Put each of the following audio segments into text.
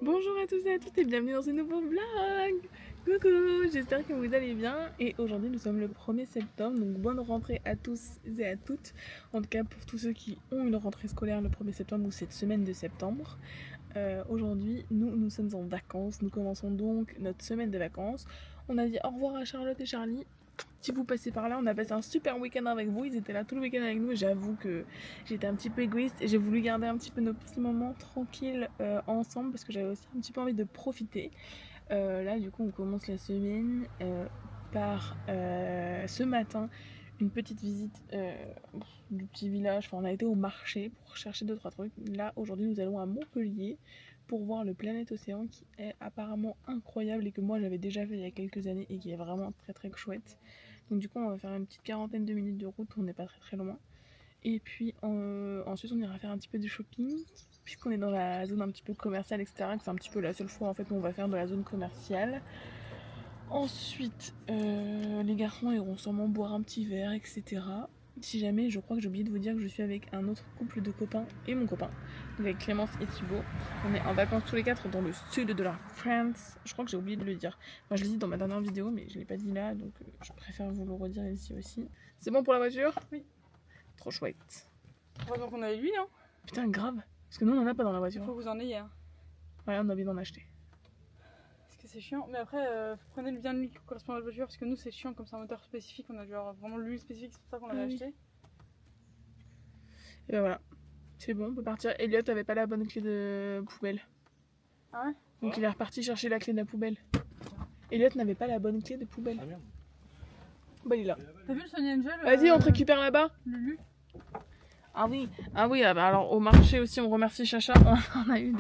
Bonjour à tous et à toutes et bienvenue dans ce nouveau vlog. Coucou, j'espère que vous allez bien. Et aujourd'hui nous sommes le 1er septembre, donc bonne rentrée à tous et à toutes. En tout cas pour tous ceux qui ont une rentrée scolaire le 1er septembre ou cette semaine de septembre. Aujourd'hui nous sommes en vacances, nous commençons donc notre semaine de vacances. On a dit au revoir à Charlotte et Charlie. Si vous passez par là, on a passé un super week-end avec vous, ils étaient là tout le week-end avec nous et j'avoue que j'étais un petit peu égoïste et j'ai voulu garder un petit peu nos petits moments tranquilles ensemble parce que j'avais aussi un petit peu envie de profiter. Là du coup on commence la semaine par ce matin une petite visite du petit village. Enfin on a été au marché pour chercher 2-3 trucs. Là aujourd'hui nous allons à Montpellier pour voir le Planète Océan qui est apparemment incroyable et que moi j'avais déjà fait il y a quelques années et qui est vraiment très très chouette. Donc du coup on va faire une petite quarantaine de minutes de route, on n'est pas très loin. Et puis ensuite on ira faire un petit peu de shopping, puisqu'on est dans la zone un petit peu commerciale, etc. C'est un petit peu la seule fois en fait où on va faire de la zone commerciale. Ensuite les garçons iront sûrement boire un petit verre, etc. Si jamais, je crois que j'ai oublié de vous dire que je suis avec un autre couple de copains et mon copain, donc avec Clémence et Thibaut. On est en vacances tous les quatre dans le sud de la France. Je crois que j'ai oublié de le dire. Enfin, je l'ai dit dans ma dernière vidéo, mais je l'ai pas dit là, donc je préfère vous le redire ici aussi. C'est bon pour la voiture? Oui. Trop chouette. Heureusement qu'on a l'huile, hein. Putain, grave. Parce que nous, on en a pas dans la voiture. Il faut que vous en ayez. Hein. Ouais, on a envie d'en acheter. Parce que c'est chiant. Mais après, prenez le bien de l'huile qui correspond à la voiture. Parce que nous, c'est chiant comme c'est un moteur spécifique. On a genre vraiment l'huile spécifique. C'est pour ça qu'on l'avait acheté. Et ben voilà. C'est bon, on peut partir. Elliot avait pas la bonne clé de poubelle. Ah ouais? Donc il est reparti chercher la clé de la poubelle. Elliot n'avait pas la bonne clé de poubelle. Ah merde. Bah il est là. T'as vu le Sony Angel? Vas-y, on te récupère là-bas. Lulu. Ah oui, alors au marché aussi, on remercie Chacha. On a eu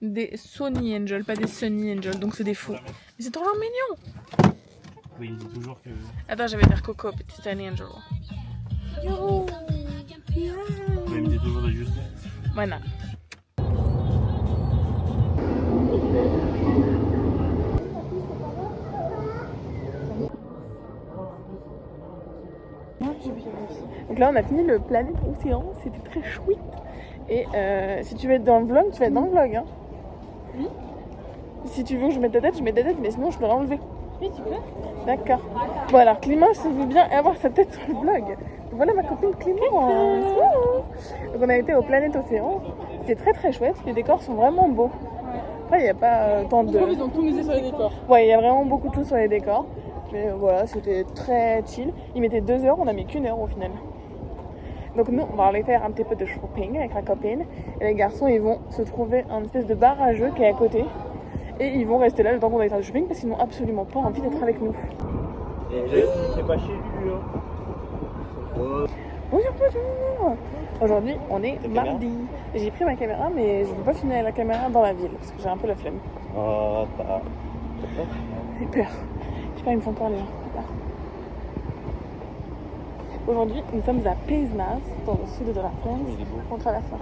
des Sony Angel, pas des Sunny Angel, donc c'est des faux. Mais c'est trop mignon. Oui, il dit toujours que. Attends, je vais dire Coco, petit Sunny Angel. Yo. Oui, il me dit toujours d'ajuster. Voilà. Donc là on a fini le Planète Océan, c'était très chouette. Et si tu veux être dans le vlog, tu vas être dans le vlog. Hein. Oui. Si tu veux que je mette ta tête, je mets ta tête, mais sinon je peux l'enlever. Oui, tu peux. D'accord. Bon alors Clémence veut bien avoir sa tête sur le vlog. Voilà ma copine Clémence. Donc on a été au Planète Océan. C'était très chouette, les décors sont vraiment beaux. Après il n'y a pas tant de... Je trouve qu'ils ont tout misé sur les décors. Ouais, il y a vraiment beaucoup de choses sur les décors. Mais voilà, c'était très chill. Ils mettaient 2 heures, on a mis qu'1 heure au final. Donc nous, on va aller faire un petit peu de shopping avec ma copine. Et les garçons, ils vont se trouver un espèce de bar à jeux qui est à côté. Et ils vont rester là le temps qu'on aille faire du shopping parce qu'ils n'ont absolument pas envie d'être avec nous. C'est pas chez lui, hein. Bonjour. Aujourd'hui, on est mardi. J'ai pris ma caméra, mais je ne veux pas filmer la caméra dans la ville parce que j'ai un peu la flemme. Oh, t'as. J'ai peur. Je sais pas, ils me font peur les gens. Là. Aujourd'hui, nous sommes à Pézenas, dans le sud de la France. Il est beau. On traverse là.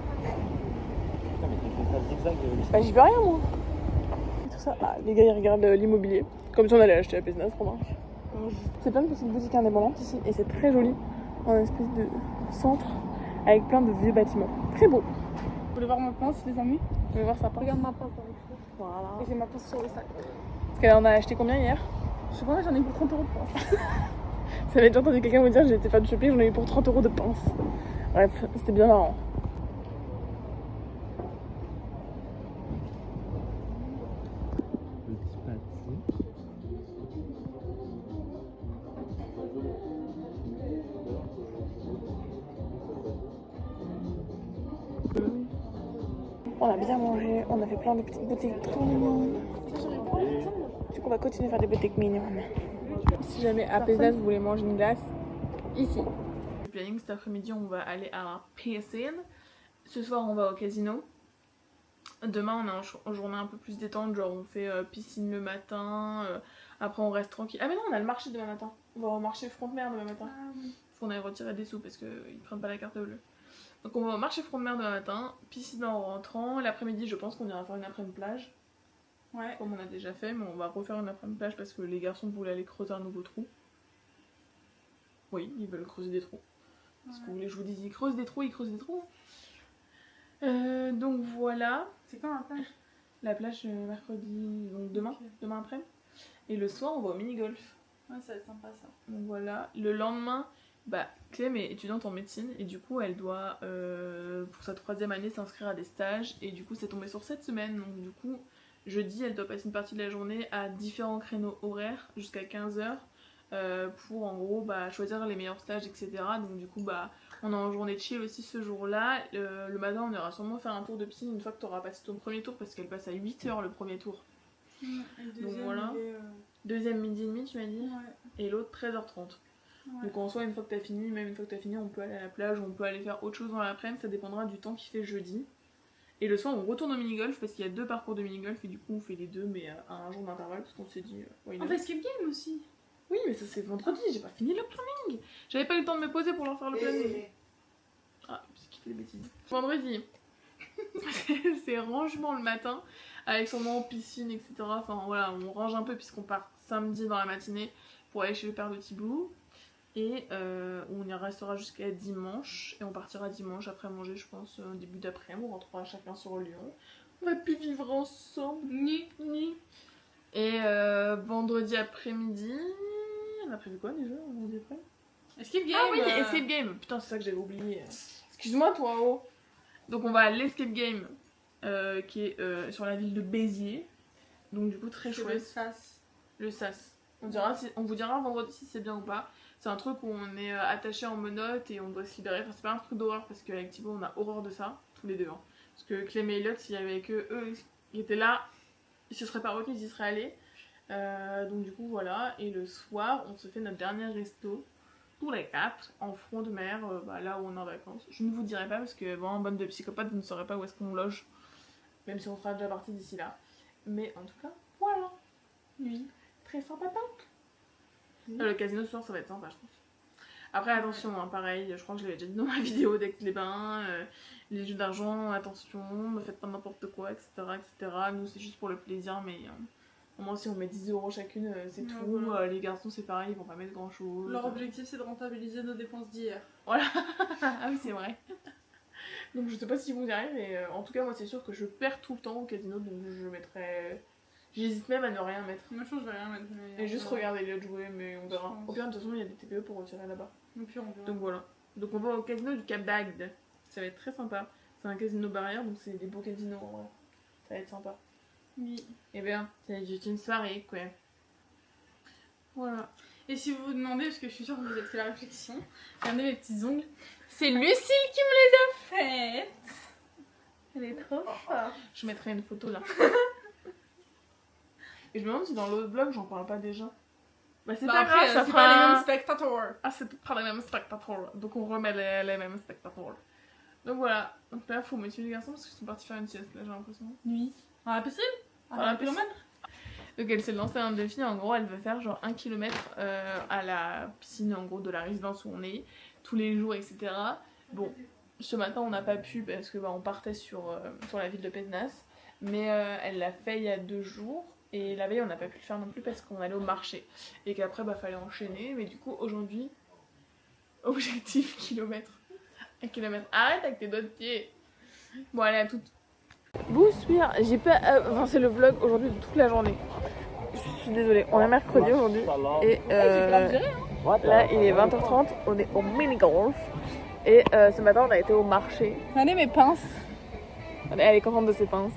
Putain, mais tu fais ça zigzag. Bah, j'y peux rien, moi. Tout ça. Ah, les gars, ils regardent l'immobilier. Comme si on allait acheter à Pézenas, remarque. C'est plein de petites boutiques indépendantes ici et c'est très joli. Un espèce de centre avec plein de vieux bâtiments. Très beau. Vous voulez voir ma pince, les amis? Vous voulez voir sa pince? Regarde ma pince avec ça. Voilà. Et j'ai ma pince sur le sac. Parce qu'elle en a acheté combien hier? Je sais pas, j'en ai eu pour 30 € de pince. Ça avait déjà entendu quelqu'un me dire que j'ai été faire du shopping, j'en ai eu pour 30 € de pince. Bref, c'était bien marrant. On a bien mangé, on a fait plein de petites boutiques trop mignonnes. Du coup, on va continuer à faire des boutiques mignonnes. Si jamais à Pézenas vous voulez manger une glace, ici. Le planning cet après-midi, on va aller à la piscine. Ce soir, on va au casino. Demain, on est en journée un peu plus détente, genre on fait piscine le matin. Après, on reste tranquille. Ah, mais non, on a le marché demain matin. On va au marché Front-de-Mer demain matin. Ah oui. Faut qu'on aille retirer des sous parce qu'ils prennent pas la carte bleue. Donc on va au marché Front-de-Mer demain matin, piscine en rentrant. L'après-midi, je pense qu'on ira faire une après-midi plage. Ouais. Comme on a déjà fait, mais on va refaire une après-midi plage parce que les garçons voulaient aller creuser un nouveau trou. Oui, ils veulent creuser des trous. Parce que vous voulez que je vous dise, ils creusent des trous, ils creusent des trous. Donc voilà. C'est quand la plage? La plage mercredi, donc demain, Ok. demain après. Et le soir, on va au mini-golf. Ouais, ça va être sympa ça. Donc voilà. Le lendemain, bah, Clem est étudiante en médecine et du coup, elle doit, pour sa 3e année, s'inscrire à des stages. Et du coup, c'est tombé sur cette semaine. Donc du coup, jeudi, elle doit passer une partie de la journée à différents créneaux horaires jusqu'à 15h pour en gros bah, choisir les meilleurs stages, etc. Donc du coup, bah, on est en journée de chill aussi ce jour-là. Le matin, on ira sûrement faire un tour de piscine une fois que tu auras passé ton premier tour parce qu'elle passe à 8h le premier tour. Et le deuxième, voilà. il est, Deuxième midi et demi, tu m'as dit, ouais. et l'autre 13h30. Ouais. Donc en soi, une fois que t'as fini, même une fois que t'as fini, on peut aller à la plage, on peut aller faire autre chose dans l'après-midi, ça dépendra du temps qu'il fait jeudi. Et le soir, on retourne au mini-golf parce qu'il y a 2 parcours de mini-golf et du coup, on fait les 2, mais à un jour d'intervalle parce qu'on s'est dit. On fait escape game aussi. Oui, mais ça c'est vendredi, j'ai pas fini le planning. J'avais pas eu le temps de me poser pour leur faire le planning. Ah, c'est qui fait des bêtises. Vendredi, c'est rangement le matin, avec sûrement piscine, etc. Enfin voilà, on range un peu puisqu'on part samedi dans la matinée pour aller chez le père de Thibaut. Et on y restera jusqu'à dimanche. Et on partira dimanche après manger, je pense, au début d'après-midi. On rentrera chacun sur Lyon. On va plus vivre ensemble. Ni. Et vendredi après-midi. On a prévu quoi déjà vendredi après? Escape game. Ah oui, escape game. Putain, c'est ça que j'avais oublié. Excuse-moi, toi, oh. Donc on va à l'escape game qui est sur la ville de Béziers. Donc du coup, très C'est chouette. le sas. Le sas. On vous dira vendredi si c'est bien ou pas. C'est un truc où on est attaché en menottes et on doit se libérer. Enfin, c'est pas un truc d'horreur parce qu'avec Thibaut, on a horreur de ça, tous les deux. Hein. Parce que Clem et Elliot, s'il y avait que eux qui étaient là, ils se seraient pas retenus, ils y seraient allés. Donc, du coup, voilà. Et le soir, on se fait notre dernier resto, tous les 4, en front de mer, là où on est en vacances. Je ne vous dirai pas parce que, vraiment, bande de psychopathes, vous ne saurez pas où est-ce qu'on loge. Même si on sera déjà parti d'ici là. Mais en tout cas, voilà. Oui. Très sympathique. Le casino ce soir ça va être sympa je pense. Après attention hein, pareil, je crois que je l'avais déjà dit dans ma vidéo d'Aix les Bains, les jeux d'argent, attention, ne faites pas n'importe quoi, etc. etc. Nous c'est juste pour le plaisir mais au moins si on met 10 € chacune c'est tout. Voilà. Les garçons c'est pareil, ils vont pas mettre grand chose. Leur objectif c'est de rentabiliser nos dépenses d'hier. Voilà. Ah oui c'est vrai. Donc je sais pas si vous y arrivez mais en tout cas moi c'est sûr que je perds tout le temps au casino donc je mettrai... J'hésite même à ne rien mettre. Moi je pense que je vais rien mettre. Mais Et juste regarder les autres jouer, mais on verra. Au pire, de toute façon, il y a des TPE pour retirer là-bas. Et puis on verra. Donc voilà. Donc on va au casino du Cap d'Agde. Ça va être très sympa. C'est un casino barrière, donc c'est des beaux casinos en vrai. Ça va être sympa. Oui. Et bien, c'est juste une soirée, quoi. Voilà. Et si vous vous demandez, parce que je suis sûre que vous avez fait la réflexion, regardez mes petits ongles. C'est Lucille qui me les a Faites. Elle est trop forte. Je mettrai une photo là. Et je me demande si dans l'autre vlog j'en parle pas déjà. Bah c'est pas grave, ça c'est fera... pas les mêmes spectateurs. Ah c'est pas les mêmes spectateurs. Donc on remet les mêmes spectateurs. Donc voilà. Donc là faut motiver les garçons parce qu'ils sont partis faire une sieste là j'ai l'impression. Oui. Dans la piscine. Dans la piscine. Donc elle s'est lancée un défi, en gros elle veut faire genre 1 km à la piscine en gros de la résidence où on est, tous les jours etc. Bon, ce matin on n'a pas pu parce que on partait sur la ville de Pézenas, mais elle l'a fait il y a 2 jours. Et la veille on n'a pas pu le faire non plus parce qu'on allait au marché et qu'après fallait enchaîner, mais du coup aujourd'hui objectif kilomètre, 1 km. Arrête avec tes doigts de pied. Bon allez à toutes. Bonsoir, j'ai pas avancé le vlog aujourd'hui de toute la journée. Je suis désolée, on est mercredi aujourd'hui et là il est 20h30, on est au mini-golf et ce matin on a été au marché. Regardez mes pinces. Elle est contente de ses pinces.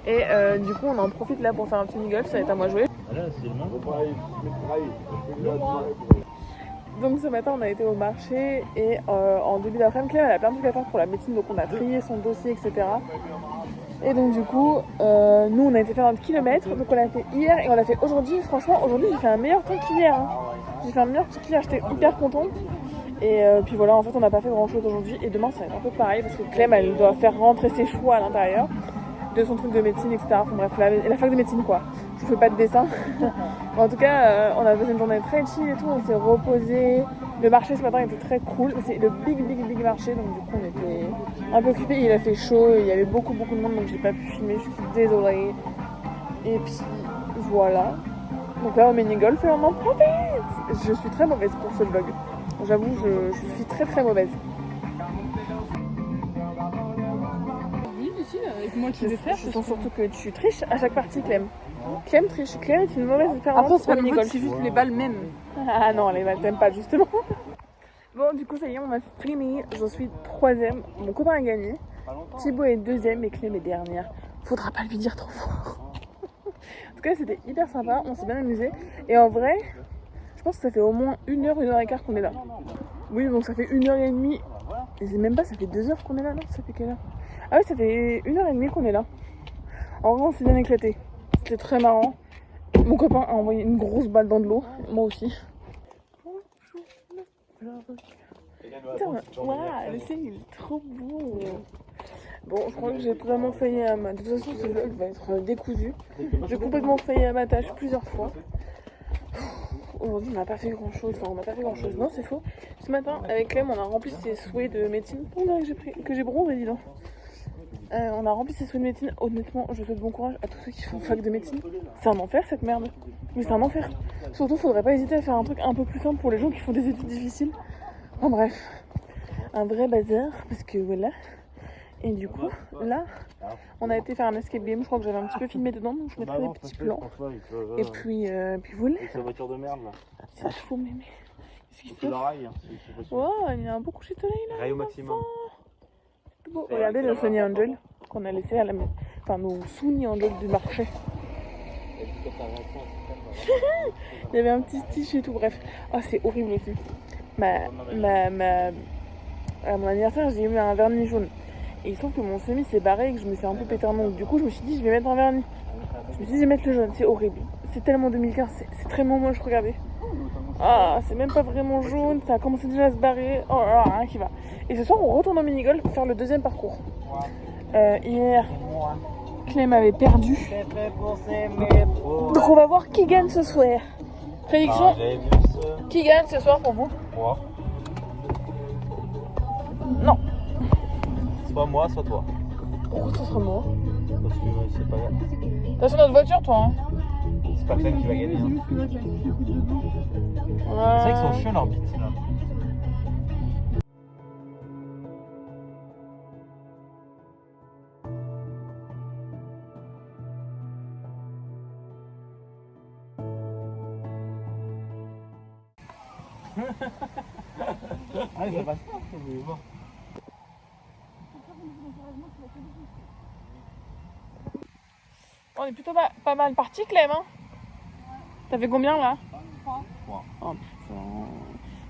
Et du coup on en profite là pour faire un petit mini-golf, ça va être à moi de jouer. Donc ce matin on a été au marché et en début d'après-midi Clem elle a plein de trucs à faire pour la médecine donc on a trié son dossier etc. Et donc du coup nous on a été faire un kilomètre donc on l'a fait hier et on l'a fait aujourd'hui. Franchement aujourd'hui j'ai fait un meilleur temps qu'hier hein. J'ai fait un meilleur temps qu'hier, j'étais hyper contente. Et puis voilà en fait on n'a pas fait grand chose aujourd'hui et demain ça va être un peu pareil parce que Clem elle doit faire rentrer ses choix à l'intérieur de son truc de médecine etc. Enfin bref la fac de médecine quoi. Je vous fais pas de dessin. En tout cas on a passé une journée très chill et tout, on s'est reposé. Le marché ce matin était très cool, c'est le big marché donc du coup on était un peu occupés, il a fait chaud, il y avait beaucoup de monde donc j'ai pas pu filmer, je suis désolée. Et puis voilà. Donc là au mini-golf et on en profite. Je suis très mauvaise pour ce vlog. J'avoue je suis très mauvaise. Oui, ici, avec moi qui vais faire. Je sens surtout que tu triches à chaque partie, Clem. Clem triche. Clem est une mauvaise Après, perdante c'est pas pour le Nicole. vote, c'est juste les balles même. Ah non, les balles, t'aimes pas justement. Bon, du coup, ça y est, on a fini. Je suis 3ème. Mon copain a gagné. Thibaut est 2ème et Clem est dernière. Faudra pas lui dire trop fort. En tout cas, c'était hyper sympa. On s'est bien amusé. Et en vrai, je pense que ça fait au moins 1h, 1h15 qu'on est là. Oui, donc ça fait 1h30. Et c'est même pas, ça fait 2h qu'on est là, non? Ça fait quelle heure? Ah oui, ça fait 1h30 qu'on est là. En vrai, on s'est bien éclaté. C'était très marrant. Mon copain a envoyé une grosse balle dans de l'eau. Moi aussi. Putain, waouh, le ciel il est trop beau. Bon, je crois que j'ai vraiment failli à ma... De toute façon, ce vlog va être décousu. J'ai complètement failli à ma tâche plusieurs fois. Aujourd'hui, on n'a pas fait grand chose. Enfin, on n'a pas fait grand chose. Non, c'est faux. Ce matin, avec Clem, on a rempli ses souhaits de médecine. On dirait que j'ai bronzé, dis donc. On a rempli ses souhaits de médecine. Honnêtement, je souhaite bon courage à tous ceux qui font fac de médecine. C'est un enfer cette merde. Mais c'est un enfer. Surtout, faudrait pas hésiter à faire un truc un peu plus simple pour les gens qui font des études difficiles. En bref, un vrai bazar. Parce que voilà. Et du coup, là, on a été faire un escape game. Je crois que j'avais un petit peu filmé dedans. Donc je mettrai des petits plans. Et puis voilà. Avec sa voiture de merde là. C'est chaud, mémé. Qu'est-ce qui se C'est passe? la rail, hein, c'est possible. Oh, il y a un beau coucher de soleil là. Rail au maximum. C'est beau. Regardez le Sony Angel qu'on a laissé à la maison. Enfin, nos Sony Angel du marché. Il y avait un petit stitch et tout, bref. Oh, c'est horrible aussi. À mon anniversaire, j'ai eu un vernis jaune. Et il se trouve que mon semi s'est barré et que je me suis un peu pété un ongle. Du coup, je me suis dit, je vais mettre un vernis. Je me suis dit, je vais mettre le jaune. C'est horrible. C'est tellement 2015, c'est tellement moche, regardez. Ah, c'est même pas vraiment jaune, ça a commencé déjà à se barrer. Oh là là, rien qui va. Et ce soir, on retourne au mini-golf pour faire le deuxième parcours. Hier, Clem avait perdu. Donc on va voir qui gagne ce soir. Prédiction, qui gagne ce soir pour vous? Moi. Non. Soit moi, soit toi. Pourquoi ce serait moi? Parce que c'est pas grave. T'as sur notre voiture, toi, hein? C'est pas Clem qui va gagner. Hein. C'est vrai qu'ils sont chiants leurs bites là. Ah, ça passe pas, vous allez voir. On est plutôt pas mal parti, Clem, hein? T'as fait combien, là? 3. Oh putain.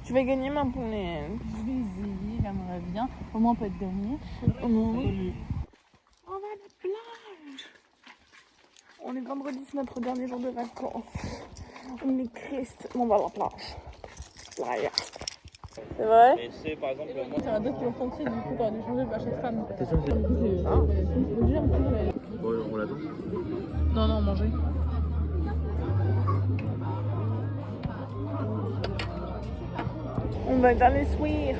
Tu vas gagner, ma poulette. Je vais essayer, j'aimerais bien. Au moins, on peut être dernier. Oh non. On va à la plage. On est vendredi, c'est notre dernier jour de vacances. On est triste. On va à la plage. Playa. C'est vrai? Et c'est par exemple. Il y en a d'autres qui ont foncé, du coup, t'aurais dû changer à chaque femme. T'es sûr que c'est. Bon, on l'attend. Non, manger. On va dans les soirs.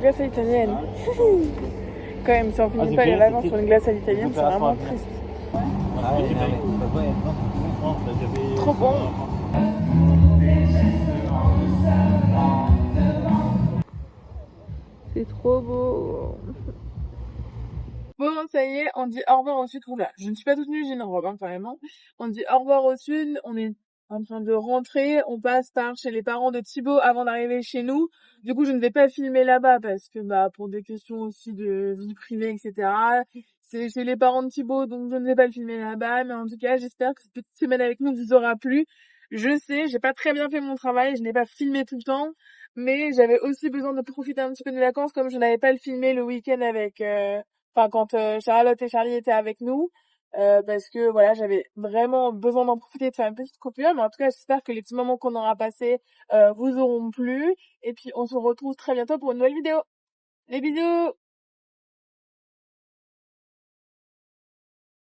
Glace à l'italienne. Quand même, si on finit pas les vacances sur une glace à l'italienne, c'est vraiment triste. Trop bon. C'est trop beau. Bon, ça y est, on dit au revoir au sud. Oula, je ne suis pas toute nue, j'ai une robe, hein, carrément. On dit au revoir au sud, on est en train de rentrer, on passe par chez les parents de Thibaut avant d'arriver chez nous. Du coup, je ne vais pas filmer là-bas parce que, pour des questions aussi de vie privée, etc. C'est chez les parents de Thibaut, donc je ne vais pas le filmer là-bas. Mais en tout cas, j'espère que cette petite semaine avec nous vous aura plu. Je sais, j'ai pas très bien fait mon travail, je n'ai pas filmé tout le temps. Mais j'avais aussi besoin de profiter un petit peu des vacances comme je n'avais pas le filmé le week-end avec, quand Charlotte et Charlie étaient avec nous. Parce que voilà, j'avais vraiment besoin d'en profiter, de faire une petite coupure. Mais en tout cas, j'espère que les petits moments qu'on aura passés vous auront plu. Et puis, on se retrouve très bientôt pour une nouvelle vidéo. Les bisous!